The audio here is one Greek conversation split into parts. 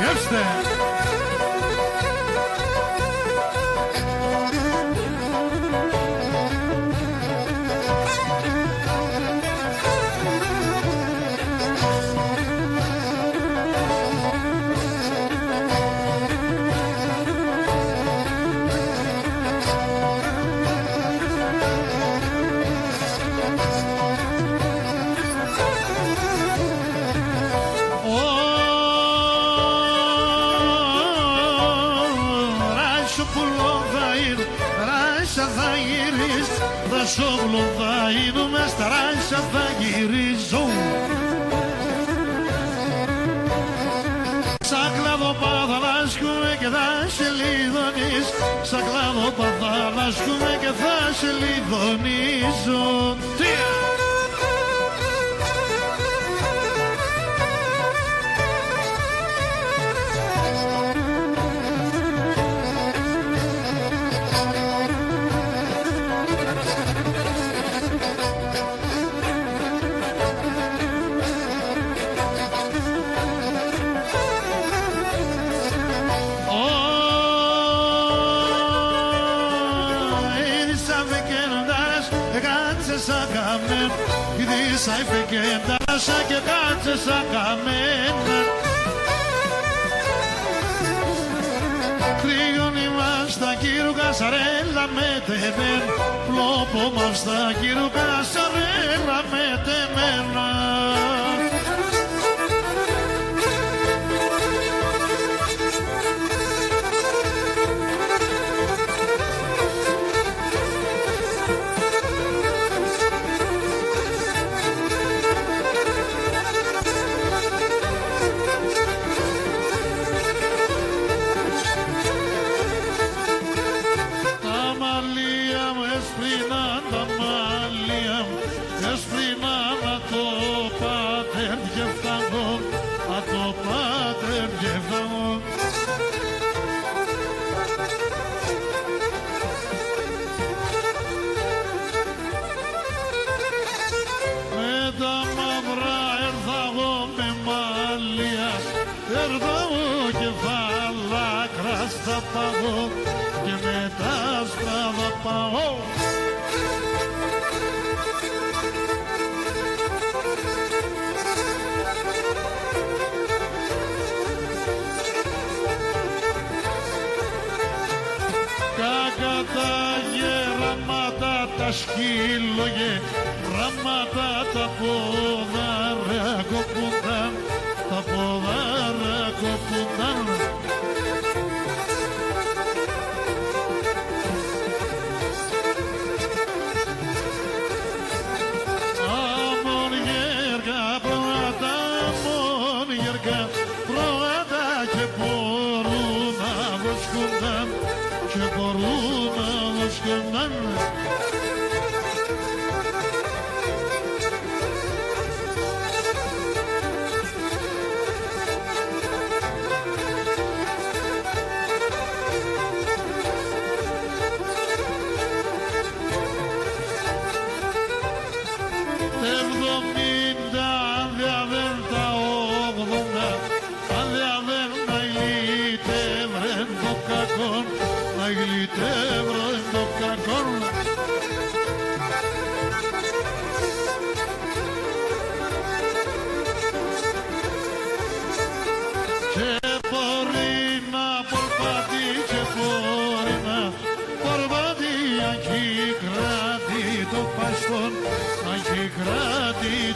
Εύστε. Σόβλο θα είδουμε, στα ράσια θα γυρίζω. Σαν κλαδοπά θα λάσκουμε και θα σε λιδωνείς. Σαν κλαδοπά θα λάσκουμε και θα σε λιδωνίζω. Sai pequena, sai que cante essa camena. Κρύωνει μας τα κύρουκα, σαρέλα με τεμέν. Πλόπο μας τα κύρουκα, σαρέλα με τεμένα. Και μετά σπράδα πάω. Κάκα τα γεράματα τα σκύλογε, ράματα τα πόδαρα κοπούνταν, τα πόδαρα κοπούνταν.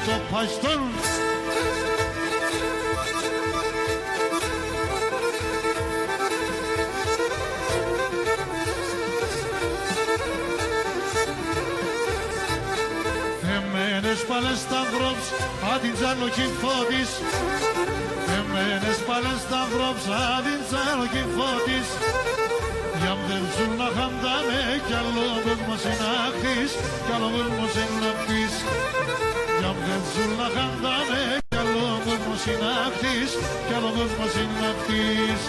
Το παστόν Θεμένες παλαισταυρόψ αντιτζάλο κυφώτης Θεμένες παλαισταυρόψ αντιτζάλο κυφώτης Γιαμ δεν σου να χαντάμε κι άλλο κόσμο συνάχτης κι άλλο κόσμο συνάχτης Γιαμ δεν σου να χαντάμε κι άλλο κόσμο συνάχτης κι άλλο κόσμο συνάχτης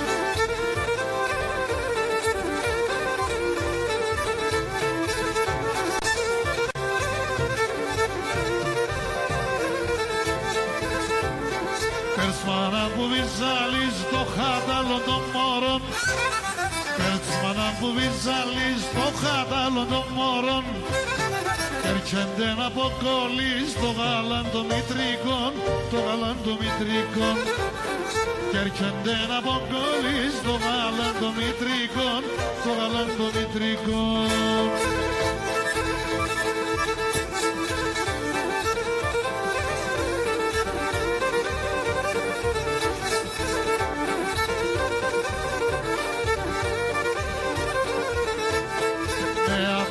Περσμάνα που βυζάλεις το χάταλο των μόρων, περσμάνα που βυζάλεις το χάταλο των μόρων, έρχεται να αποκόλλεις το γάλαν των μητρικών, το γάλαν των μητρικών. Κι έρχεται να αποκόλλεις το γάλαν των μητρικών, το γάλαν των μητρικών.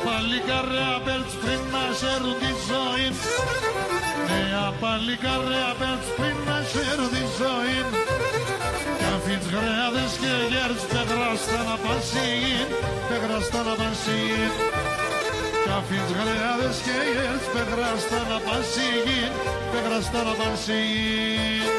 Παλικάρια πέλτς πριν να σέρουν τη ζωή, νέα παλικάρια πέλτς πριν να σέρουν τη ζωή, κι αφήνεις γρέαδες και γέρτς πεγράστα να πασίγιν, πεγράστα να πασίγιν, κι αφήνεις γρέαδες και γέρτς πεγράστα να πασίγιν, πεγράστα να πασίγιν.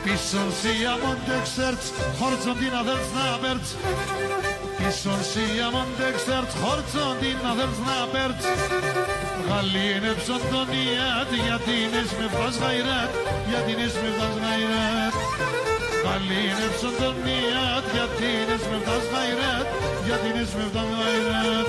Πίσον σία μοντεξέρτς, χόρτσον την αδέλφς να πέρτς. Πίσον σία μοντεξέρτς, χόρτσον την αδέλφς να πέρτς. Γαλήνεψον τον ιάτ, γιατί νες με βάζ γαϊράτ, γιατί νες με βάζ γαϊράτ. Γαλήνεψον τον ιάτ, γιατί νες με βάζ γαϊράτ, γιατί νες με βάζ γαϊράτ.